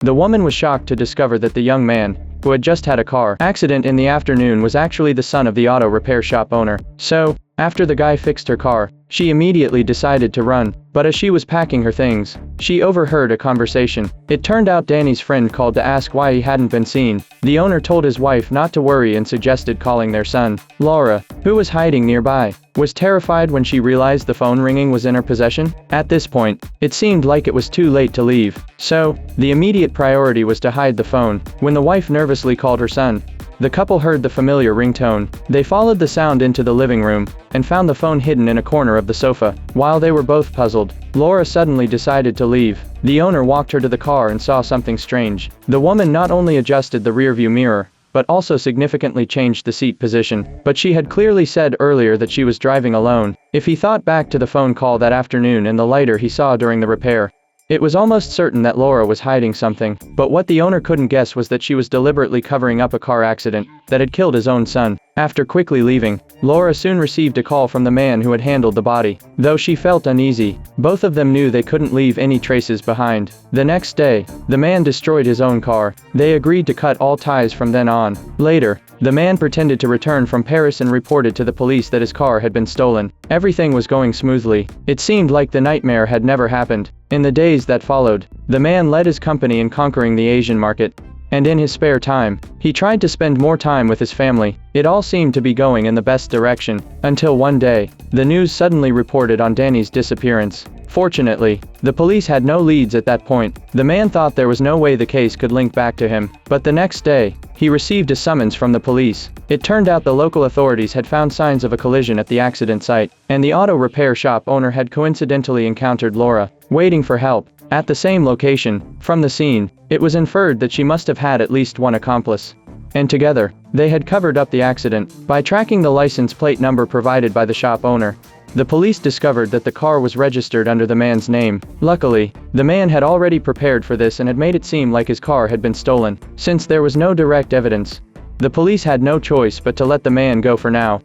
The woman was shocked to discover that the young man, who had just had a car accident in the afternoon, was actually the son of the auto repair shop owner. So, after the guy fixed her car, she immediately decided to run, but as she was packing her things, she overheard a conversation. It turned out Danny's friend called to ask why he hadn't been seen. The owner told his wife not to worry and suggested calling their son. Laura, who was hiding nearby, was terrified when she realized the phone ringing was in her possession. At this point, it seemed like it was too late to leave, so the immediate priority was to hide the phone. When the wife nervously called her son, the couple heard the familiar ringtone. They followed the sound into the living room and found the phone hidden in a corner of the sofa. While they were both puzzled, Laura suddenly decided to leave. The owner walked her to the car and saw something strange. The woman not only adjusted the rearview mirror, but also significantly changed the seat position. But she had clearly said earlier that she was driving alone. If he thought back to the phone call that afternoon and the lighter he saw during the repair, it was almost certain that Laura was hiding something. But what the owner couldn't guess was that she was deliberately covering up a car accident that had killed his own son. After quickly leaving, Laura soon received a call from the man who had handled the body. Though she felt uneasy, both of them knew they couldn't leave any traces behind. The next day, the man destroyed his own car. They agreed to cut all ties from then on. Later, the man pretended to return from Paris and reported to the police that his car had been stolen. Everything was going smoothly. It seemed like the nightmare had never happened. In the days that followed, the man led his company in conquering the Asian market. And in his spare time, he tried to spend more time with his family. It all seemed to be going in the best direction, until one day, the news suddenly reported on Danny's disappearance. Fortunately, the police had no leads at that point. The man thought there was no way the case could link back to him. But the next day, he received a summons from the police. It turned out the local authorities had found signs of a collision at the accident site, and the auto repair shop owner had coincidentally encountered Laura, waiting for help, at the same location. From the scene, it was inferred that she must have had at least one accomplice. And together, they had covered up the accident. By tracking the license plate number provided by the shop owner, the police discovered that the car was registered under the man's name. Luckily, the man had already prepared for this and had made it seem like his car had been stolen. Since there was no direct evidence, the police had no choice but to let the man go for now.